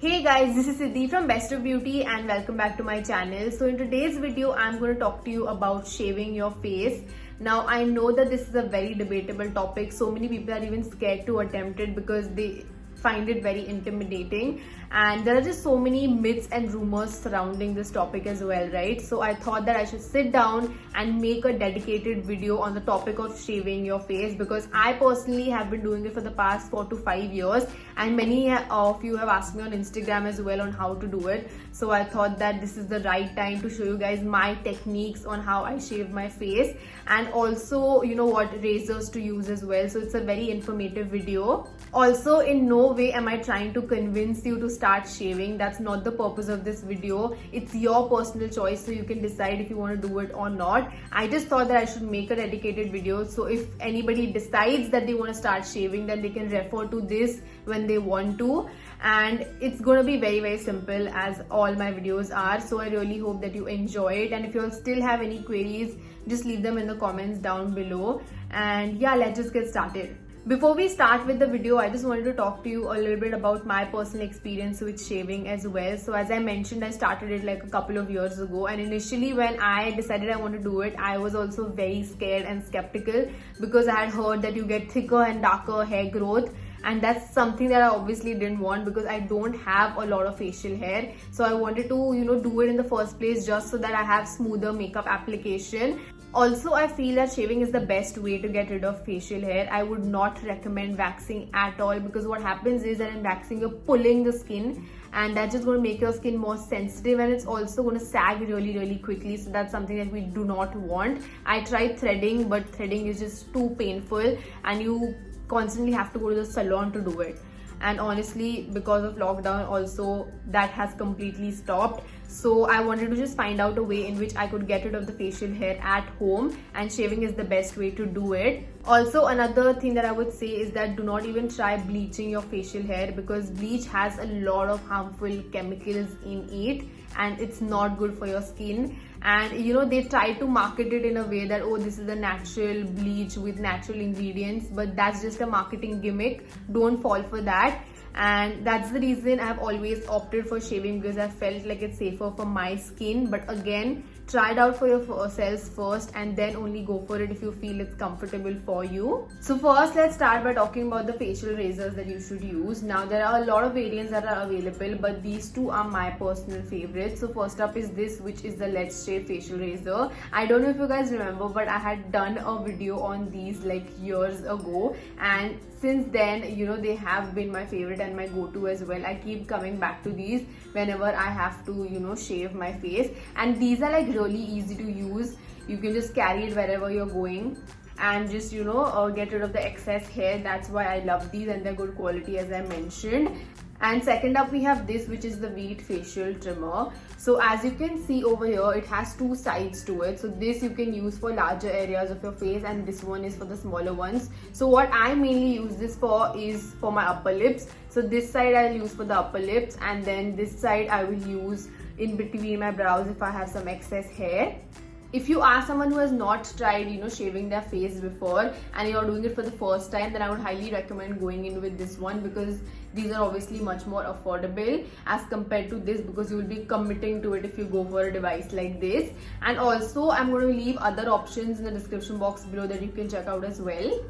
Hey guys, this is Siddhi from Best of Beauty and welcome back to my channel. So in today's video, I'm going to talk to you about shaving your face. Now I know that this is a very debatable topic. So many people are even scared to attempt it because they find it very intimidating, and there are just so many myths and rumors surrounding this topic as well, right? So I thought that I should sit down and make a dedicated video on the topic of shaving your face, because I personally have been doing it for the past 4 to 5 years, and many of you have asked me on Instagram as well on how to do it. So I thought that this is the right time to show you guys my techniques on how I shave my face, and also what razors to use as well. So it's a very informative video. Also, in no way am I trying to convince you to start shaving. That's not the purpose of this video. It's your personal choice, so you can decide if you want to do it or not. I just thought that I should make a dedicated video, so if anybody decides that they want to start shaving, then they can refer to this when they want to. And it's going to be very simple, as all my videos are. So I really hope that you enjoy it, and if you all still have any queries, just leave them in the comments down below. And yeah, let's just get started. Before we start with the video, I just wanted to talk to you a little bit about my personal experience with shaving as well. So as I mentioned, I started it like a couple of years ago, and initially when I decided I want to do it, I was also very scared and skeptical, because I had heard that you get thicker and darker hair growth, and that's something that I obviously didn't want, because I don't have a lot of facial hair. So I wanted to do it in the first place just so that I have smoother makeup application. Also, I feel that shaving is the best way to get rid of facial hair. I would not recommend waxing at all, because what happens is that in waxing you're pulling the skin, and that's just going to make your skin more sensitive, and it's also going to sag really quickly. So that's something that we do not want. I tried threading, but threading is just too painful, and you constantly have to go to the salon to do it. And honestly, because of lockdown also, that has completely stopped. So I wanted to just find out a way in which I could get rid of the facial hair at home, and shaving is the best way to do it. Also, another thing that I would say is that do not even try bleaching your facial hair, because bleach has a lot of harmful chemicals in it, and it's not good for your skin. And they try to market it in a way that, oh, this is a natural bleach with natural ingredients, but that's just a marketing gimmick. Don't fall for that. And that's the reason I've always opted for shaving, because I felt like it's safer for my skin. But again, try it out for yourselves first, and then only go for it if you feel it's comfortable for you. So first, let's start by talking about the facial razors that you should use. Now, there are a lot of variants that are available, but these two are my personal favorites. So first up is this, which is the Let's Shave facial razor. I don't know if you guys remember, but I had done a video on these like years ago, and since then, they have been my favorite and my go-to as well. I keep coming back to these whenever I have to, shave my face. And these are like really easy to use. You can just carry it wherever you're going and just, get rid of the excess hair. That's why I love these, and they're good quality, as I mentioned. And second up, we have this, which is the Veet facial trimmer. So as you can see over here, it has two sides to it. So this you can use for larger areas of your face, and this one is for the smaller ones. So what I mainly use this for is for my upper lips. So this side I'll use for the upper lips, and then this side I will use in between my brows if I have some excess hair. If you are someone who has not tried, shaving their face before, and you're doing it for the first time, then I would highly recommend going in with this one, because these are obviously much more affordable as compared to this, because you will be committing to it if you go for a device like this. And also, I'm going to leave other options in the description box below that you can check out as well.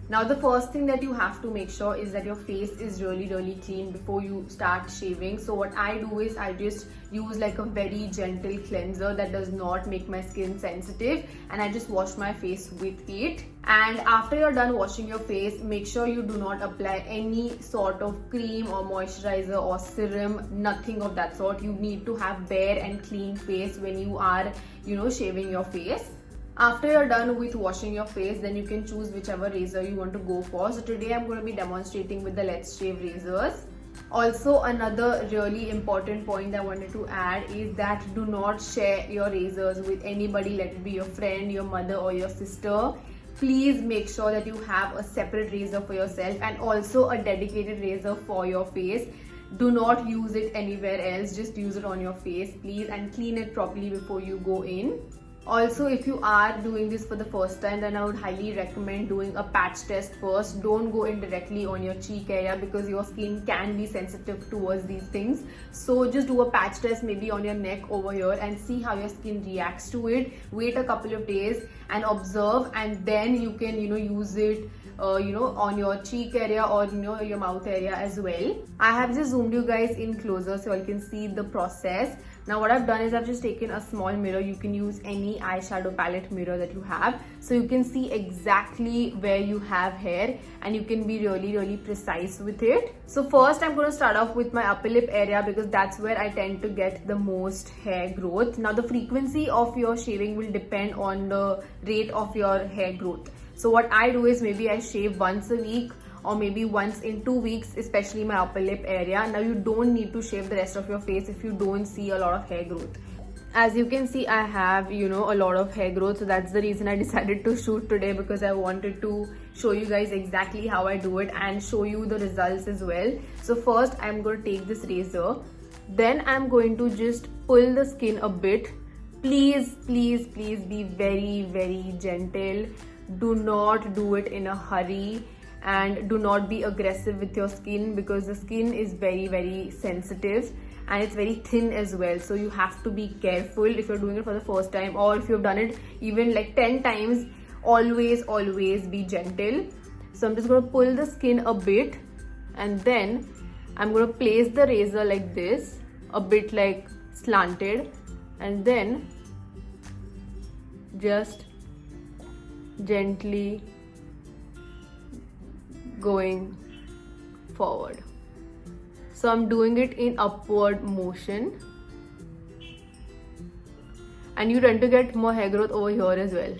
Now, the first thing that you have to make sure is that your face is really clean before you start shaving. So what I do is I just use like a very gentle cleanser that does not make my skin sensitive, and I just wash my face with it. And after you're done washing your face, make sure you do not apply any sort of cream or moisturizer or serum, nothing of that sort. You need to have bare and clean face when you are, shaving your face. After you're done with washing your face, then you can choose whichever razor you want to go for. So today I'm going to be demonstrating with the Let's Shave razors. Also, another really important point I wanted to add is that do not share your razors with anybody, let it be your friend, your mother or your sister. Please make sure that you have a separate razor for yourself, and also a dedicated razor for your face. Do not use it anywhere else, just use it on your face please, and clean it properly before you go in. Also, if you are doing this for the first time, then I would highly recommend doing a patch test first. Don't go in directly on your cheek area because your skin can be sensitive towards these things. So just do a patch test maybe on your neck over here and see how your skin reacts to it. Wait a couple of days and observe, and then you can use it on your cheek area or your mouth area as well. I have just zoomed you guys in closer so you can see the process. Now what I've done is I've just taken a small mirror. You can use any eyeshadow palette mirror that you have, so you can see exactly where you have hair and you can be really precise with it. So first I'm going to start off with my upper lip area because that's where I tend to get the most hair growth. Now the frequency of your shaving will depend on the rate of your hair growth. So what I do is maybe I shave once a week or maybe once in 2 weeks, especially my upper lip area. Now you don't need to shave the rest of your face if you don't see a lot of hair growth. As you can see, I have a lot of hair growth, so that's the reason I decided to shoot today, because I wanted to show you guys exactly how I do it and show you the results as well. So first I'm going to take this razor, then I'm going to just pull the skin a bit. Please be very gentle. Do not do it in a hurry, and do not be aggressive with your skin because the skin is very sensitive and it's very thin as well. So you have to be careful if you're doing it for the first time, or if you've done it even like 10 times. Always be gentle. So I'm just going to pull the skin a bit, and then I'm going to place the razor like this, a bit like slanted, and then just gently going forward. So I'm doing it in upward motion, and you tend to get more hair growth over here as well.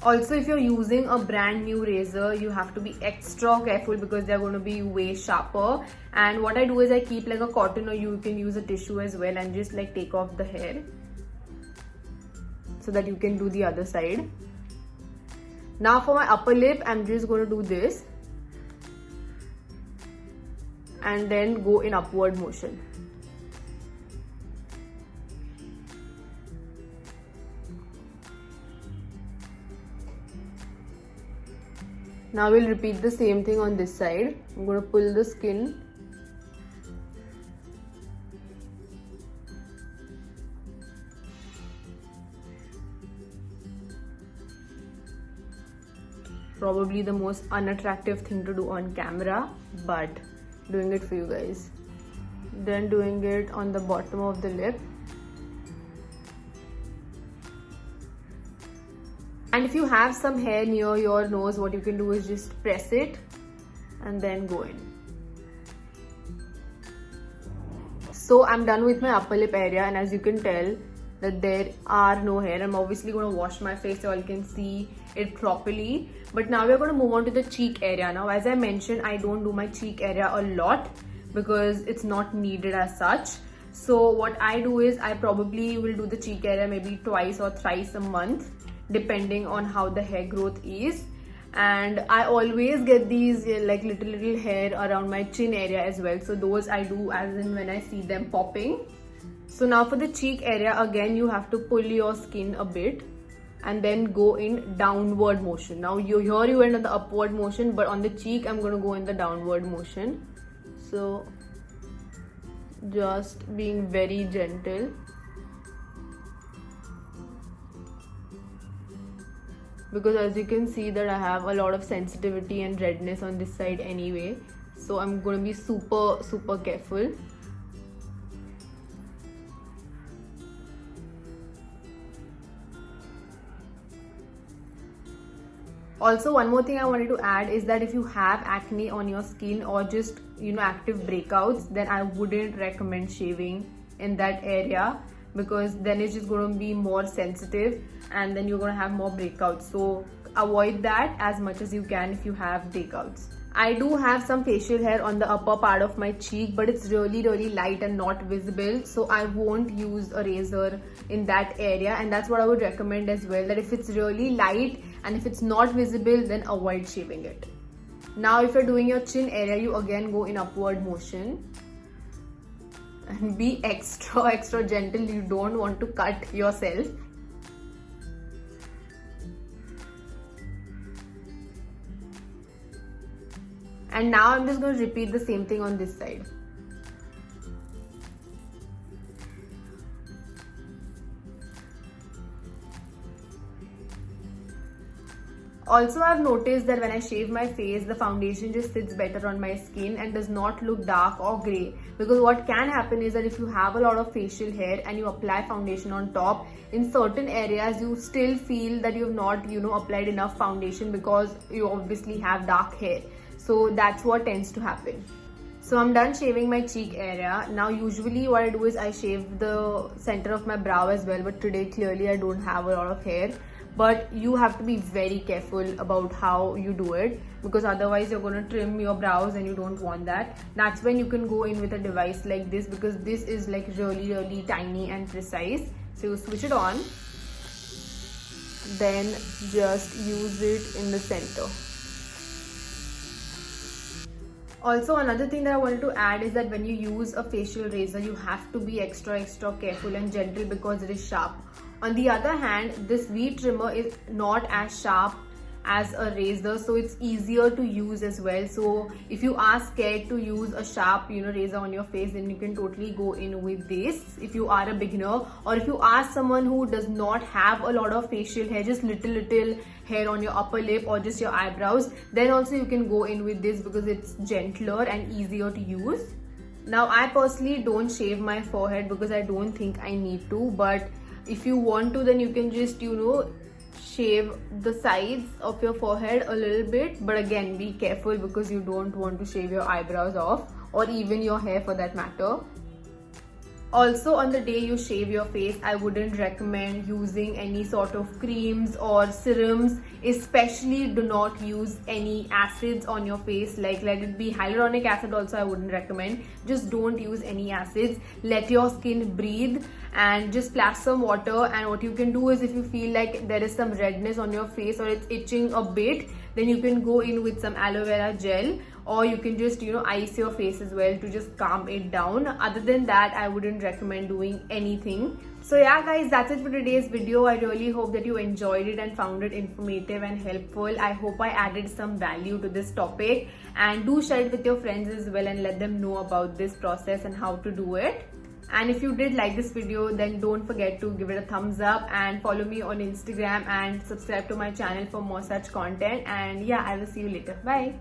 Also, if you're using a brand new razor, you have to be extra careful because they're going to be way sharper. And what I do is I keep like a cotton, or you can use a tissue as well, and just like take off the hair so that you can do the other side. Now for my upper lip, I'm just going to do this and then go in upward motion. Now we'll repeat the same thing on this side. I'm going to pull the skin . Probably the most unattractive thing to do on camera, but doing it for you guys. Then doing it on the bottom of the lip. And if you have some hair near your nose, what you can do is just press it and then go in. So I'm done with my upper lip area, and as you can tell that there are no hair. I'm obviously going to wash my face so I can see it properly. But now we're going to move on to the cheek area. Now, as I mentioned, I don't do my cheek area a lot because it's not needed as such. So what I do is I probably will do the cheek area maybe twice or thrice a month, depending on how the hair growth is. And I always get these like little hair around my chin area as well. So those I do as in when I see them popping. So now for the cheek area, again you have to pull your skin a bit and then go in downward motion. Now here you went on the upward motion, but on the cheek I'm going to go in the downward motion. So just being very gentle. Because as you can see that I have a lot of sensitivity and redness on this side anyway. So I'm going to be super careful. Also, one more thing I wanted to add is that if you have acne on your skin or just active breakouts, then I wouldn't recommend shaving in that area, because then it's just going to be more sensitive and then you're going to have more breakouts. So avoid that as much as you can if you have breakouts. I do have some facial hair on the upper part of my cheek, but it's really light and not visible, so I won't use a razor in that area. And that's what I would recommend as well, that if it's really light and if it's not visible, then avoid shaving it. Now if you're doing your chin area, you again go in upward motion. and be extra gentle. You don't want to cut yourself. And now I'm just going to repeat the same thing on this side. Also, I've noticed that when I shave my face, the foundation just sits better on my skin and does not look dark or grey. Because what can happen is that if you have a lot of facial hair and you apply foundation on top, in certain areas you still feel that you've not, applied enough foundation because you obviously have dark hair. So that's what tends to happen. So I'm done shaving my cheek area. Now usually what I do is I shave the center of my brow as well, but today clearly I don't have a lot of hair. But you have to be very careful about how you do it, because otherwise you're going to trim your brows and you don't want that. That's when you can go in with a device like this, because this is like really tiny and precise. So you switch it on, then just use it in the center. Also, another thing that I wanted to add is that when you use a facial razor, you have to be extra careful and gentle because it is sharp. On the other hand, this weed trimmer is not as sharp as a razor, so it's easier to use as well. So if you are scared to use a sharp razor on your face, then you can totally go in with this if you are a beginner, or if you are someone who does not have a lot of facial hair, just little hair on your upper lip or just your eyebrows, then also you can go in with this because it's gentler and easier to use. Now I personally don't shave my forehead because I don't think I need to, but if you want to, then you can just shave the sides of your forehead a little bit, but again be careful because you don't want to shave your eyebrows off, or even your hair for that matter. Also, on the day you shave your face, I wouldn't recommend using any sort of creams or serums. Especially do not use any acids on your face, like let it be hyaluronic acid also I wouldn't recommend. Just don't use any acids. Let your skin breathe and just splash some water. And what you can do is, if you feel like there is some redness on your face or it's itching a bit, then you can go in with some aloe vera gel, or you can just ice your face as well to just calm it down. Other than that, I wouldn't recommend doing anything. So yeah guys, that's it for today's video. I really hope that you enjoyed it and found it informative and helpful. I hope I added some value to this topic, and do share it with your friends as well and let them know about this process and how to do it. And if you did like this video, then don't forget to give it a thumbs up and follow me on Instagram and subscribe to my channel for more such content. And yeah, I will see you later. Bye.